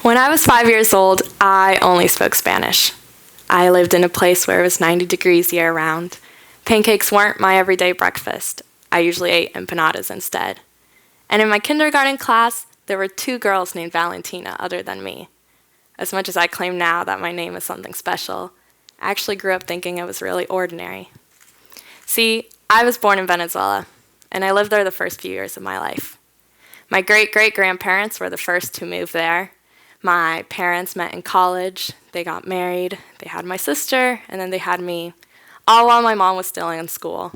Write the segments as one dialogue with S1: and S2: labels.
S1: When I was 5 years old, I only spoke Spanish. I lived in a place where it was 90 degrees year-round. Pancakes weren't my everyday breakfast. I usually ate empanadas instead. And in my kindergarten class, there were 2 girls named Valentina other than me. As much as I claim now that my name is something special, I actually grew up thinking it was really ordinary. See, I was born in Venezuela, and I lived there the first few years of my life. My great-great-grandparents were the first to move there. My parents met in college, they got married, they had my sister, and then they had me, all while my mom was still in school.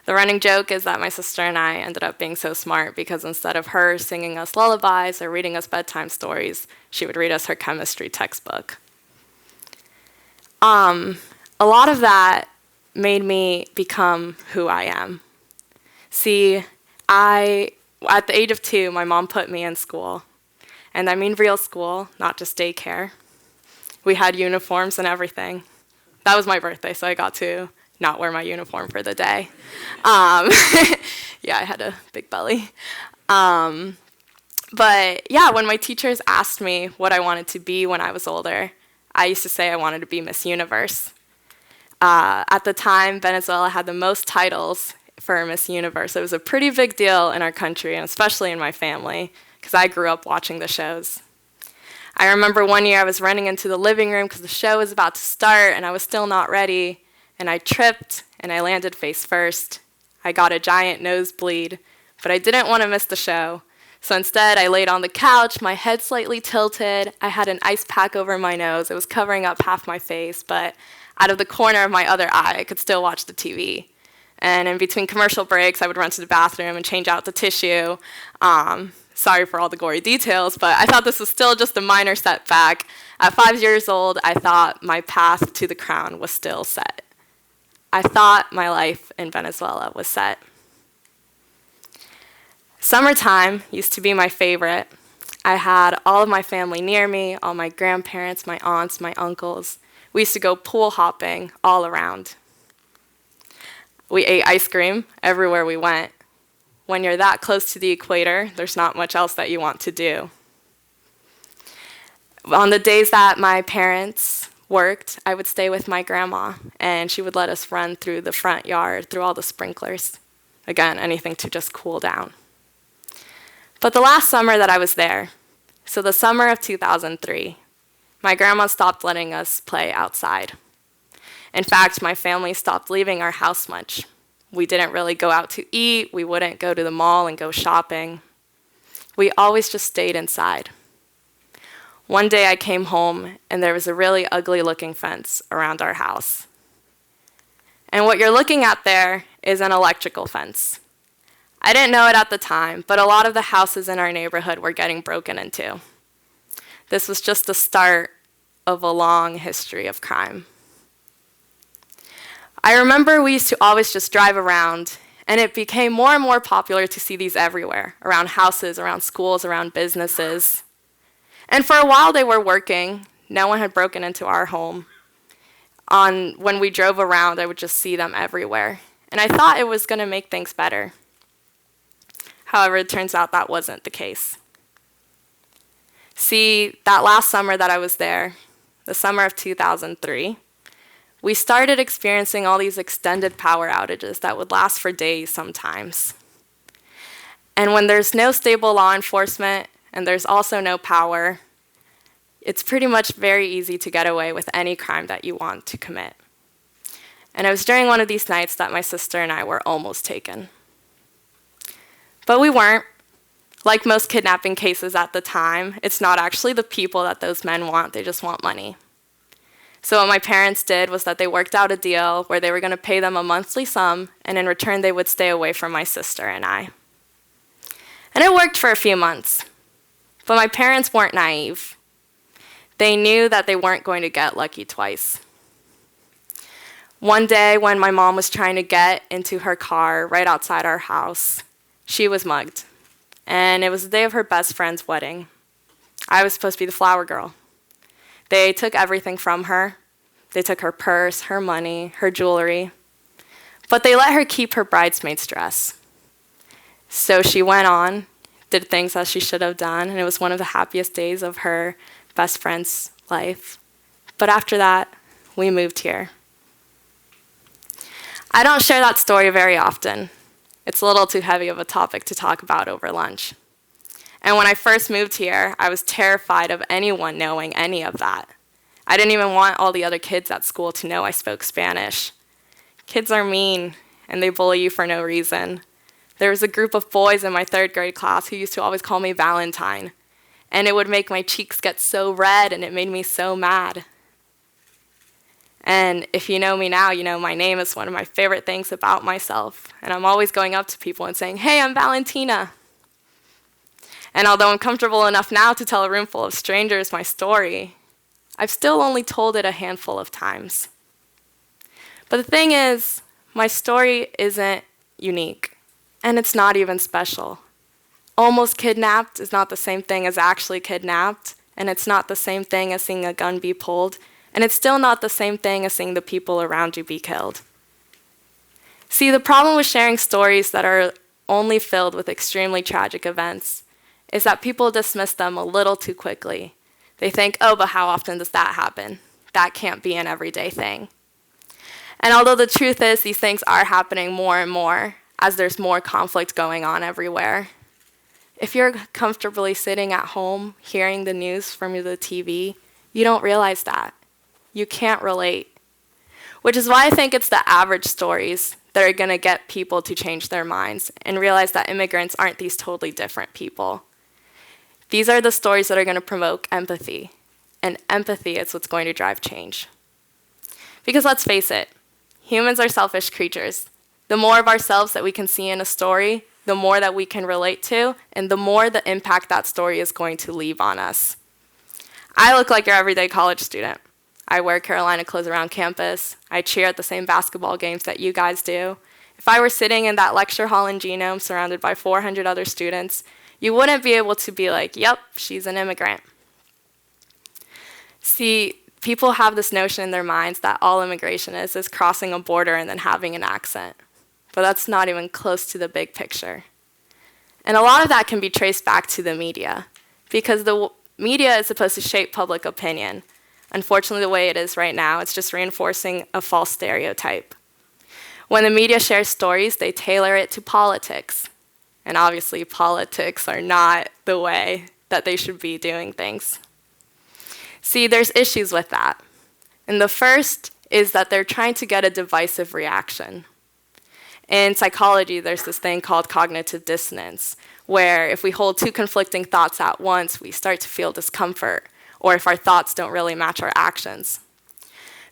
S1: The running joke is that my sister and I ended up being so smart because instead of her singing us lullabies or reading us bedtime stories, she would read us her chemistry textbook. A lot of that made me become who I am. See, at the age of 2, my mom put me in school. And I mean real school, not just daycare. We had uniforms and everything. That was my birthday, so I got to not wear my uniform for the day. Yeah, I had a big belly. But yeah, when my teachers asked me what I wanted to be when I was older, I used to say I wanted to be Miss Universe. At the time, Venezuela had the most titles for Miss Universe. It was a pretty big deal in our country, and especially in my family, because I grew up watching the shows. I remember one year I was running into the living room because the show was about to start, and I was still not ready, and I tripped, and I landed face first. I got a giant nosebleed, but I didn't want to miss the show. So instead, I laid on the couch, my head slightly tilted. I had an ice pack over my nose. It was covering up half my face, but out of the corner of my other eye, I could still watch the TV. And in between commercial breaks, I would run to the bathroom and change out the tissue. Sorry for all the gory details, but I thought this was still just a minor setback. At 5 years old, I thought my path to the crown was still set. I thought my life in Venezuela was set. Summertime used to be my favorite. I had all of my family near me, all my grandparents, my aunts, my uncles. We used to go pool hopping all around. We ate ice cream everywhere we went. When you're that close to the equator, there's not much else that you want to do. On the days that my parents worked, I would stay with my grandma, and she would let us run through the front yard, through all the sprinklers. Again, anything to just cool down. But the last summer that I was there, so the summer of 2003, my grandma stopped letting us play outside. In fact, my family stopped leaving our house much. We didn't really go out to eat. We wouldn't go to the mall and go shopping. We always just stayed inside. One day I came home, and there was a really ugly-looking fence around our house. And what you're looking at there is an electrical fence. I didn't know it at the time, but a lot of the houses in our neighborhood were getting broken into. This was just the start of a long history of crime. I remember we used to always just drive around, and it became more and more popular to see these everywhere, around houses, around schools, around businesses. And for a while they were working. No one had broken into our home. When we drove around, I would just see them everywhere. And I thought it was going to make things better. However, it turns out that wasn't the case. See, that last summer that I was there, the summer of 2003, we started experiencing all these extended power outages that would last for days sometimes. And when there's no stable law enforcement and there's also no power, it's pretty much very easy to get away with any crime that you want to commit. And it was during one of these nights that my sister and I were almost taken. But we weren't. Like most kidnapping cases at the time, it's not actually the people that those men want, they just want money. So what my parents did was that they worked out a deal where they were going to pay them a monthly sum, and in return they would stay away from my sister and I. And it worked for a few months. But my parents weren't naive. They knew that they weren't going to get lucky twice. One day when my mom was trying to get into her car right outside our house, she was mugged. And it was the day of her best friend's wedding. I was supposed to be the flower girl. They took everything from her. They took her purse, her money, her jewelry. But they let her keep her bridesmaid's dress. So she went on. did things that she should have done, and it was one of the happiest days of her best friend's life. But after that, we moved here. I don't share that story very often. It's a little too heavy of a topic to talk about over lunch. And when I first moved here, I was terrified of anyone knowing any of that. I didn't even want all the other kids at school to know I spoke Spanish. Kids are mean, and they bully you for no reason. There was a group of boys in my 3rd grade class who used to always call me Valentine, and it would make my cheeks get so red, and it made me so mad. And if you know me now, you know my name is one of my favorite things about myself, and I'm always going up to people and saying, "Hey, I'm Valentina." And although I'm comfortable enough now to tell a room full of strangers my story, I've still only told it a handful of times. But the thing is, my story isn't unique, and it's not even special. Almost kidnapped is not the same thing as actually kidnapped, and it's not the same thing as seeing a gun be pulled, and it's still not the same thing as seeing the people around you be killed. See, the problem with sharing stories that are only filled with extremely tragic events is that people dismiss them a little too quickly. They think, oh, but how often does that happen? That can't be an everyday thing. And although the truth is these things are happening more and more as there's more conflict going on everywhere, if you're comfortably sitting at home hearing the news from the TV, you don't realize that. You can't relate. Which is why I think it's the average stories that are going to get people to change their minds and realize that immigrants aren't these totally different people. These are the stories that are going to provoke empathy, and empathy is what's going to drive change. Because let's face it, humans are selfish creatures. The more of ourselves that we can see in a story, the more that we can relate to, and the more the impact that story is going to leave on us. I look like your everyday college student. I wear Carolina clothes around campus. I cheer at the same basketball games that you guys do. If I were sitting in that lecture hall in Genome surrounded by 400 other students, you wouldn't be able to be like, yep, she's an immigrant. See, people have this notion in their minds that all immigration is crossing a border and then having an accent. But that's not even close to the big picture. And a lot of that can be traced back to the media, because the media is supposed to shape public opinion. Unfortunately, the way it is right now, it's just reinforcing a false stereotype. When the media shares stories, they tailor it to politics. And obviously, politics are not the way that they should be doing things. See, there's issues with that. And the first is that they're trying to get a divisive reaction. In psychology, there's this thing called cognitive dissonance, where if we hold two conflicting thoughts at once, we start to feel discomfort, or if our thoughts don't really match our actions.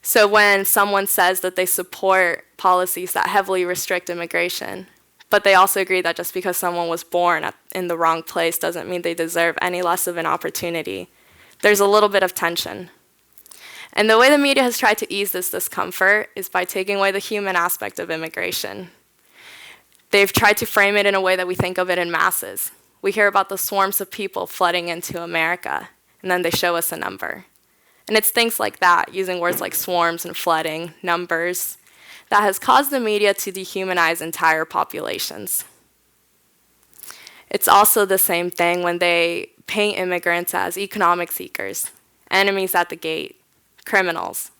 S1: So when someone says that they support policies that heavily restrict immigration, but they also agree that just because someone was born in the wrong place doesn't mean they deserve any less of an opportunity, there's a little bit of tension. And the way the media has tried to ease this discomfort is by taking away the human aspect of immigration. They've tried to frame it in a way that we think of it in masses. We hear about the swarms of people flooding into America, and then they show us a number. And it's things like that, using words like swarms and flooding, numbers, that has caused the media to dehumanize entire populations. It's also the same thing when they paint immigrants as economic seekers, enemies at the gate, criminals.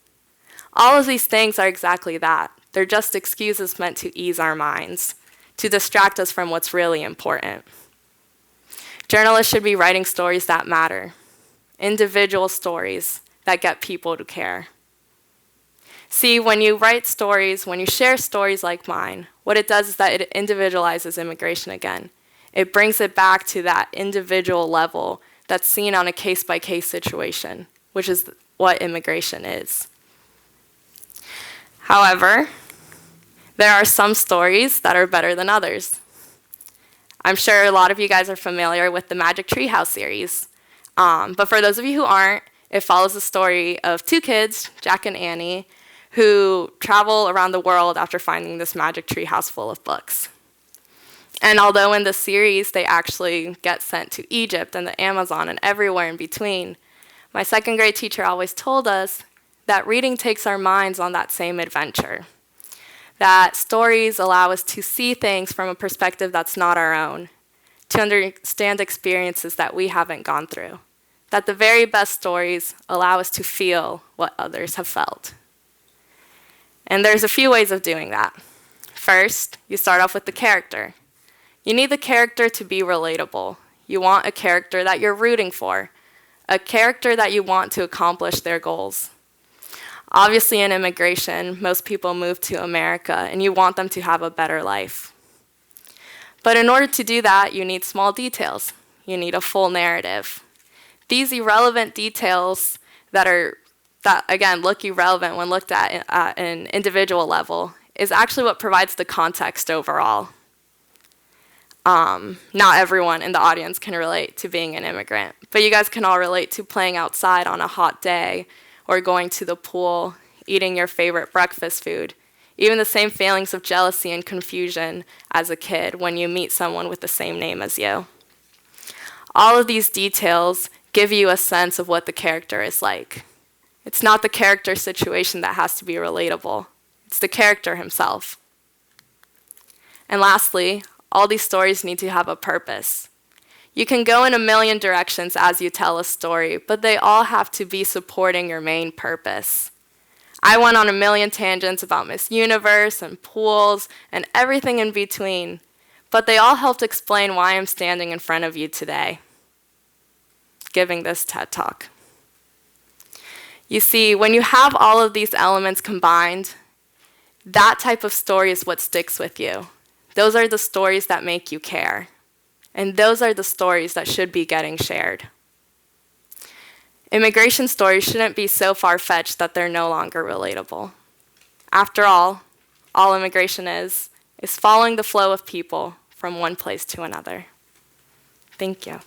S1: All of these things are exactly that. They're just excuses meant to ease our minds, to distract us from what's really important. Journalists should be writing stories that matter, individual stories that get people to care. See, when you write stories, when you share stories like mine, what it does is that it individualizes immigration again. It brings it back to that individual level that's seen on a case-by-case situation, which is what immigration is. However, there are some stories that are better than others. I'm sure a lot of you guys are familiar with the Magic Treehouse series. But for those of you who aren't, it follows the story of two kids, Jack and Annie, who travel around the world after finding this magic treehouse full of books. And although in the series they actually get sent to Egypt and the Amazon and everywhere in between, my second grade teacher always told us that reading takes our minds on that same adventure. That stories allow us to see things from a perspective that's not our own, to understand experiences that we haven't gone through. That the very best stories allow us to feel what others have felt. And there's a few ways of doing that. First, you start off with the character. You need the character to be relatable. You want a character that you're rooting for, a character that you want to accomplish their goals. Obviously, in immigration, most people move to America, and you want them to have a better life. But in order to do that, you need small details. You need a full narrative. These irrelevant details that again, look irrelevant when looked at an individual level is actually what provides the context overall. Not everyone in the audience can relate to being an immigrant, but you guys can all relate to playing outside on a hot day or going to the pool, eating your favorite breakfast food, even the same feelings of jealousy and confusion as a kid when you meet someone with the same name as you. All of these details give you a sense of what the character is like. It's not the character's situation that has to be relatable. It's the character himself. And lastly, all these stories need to have a purpose. You can go in a million directions as you tell a story, but they all have to be supporting your main purpose. I went on a million tangents about Miss Universe and pools and everything in between, but they all helped explain why I'm standing in front of you today, giving this TED Talk. You see, when you have all of these elements combined, that type of story is what sticks with you. Those are the stories that make you care. And those are the stories that should be getting shared. Immigration stories shouldn't be so far-fetched that they're no longer relatable. After all immigration is following the flow of people from one place to another. Thank you.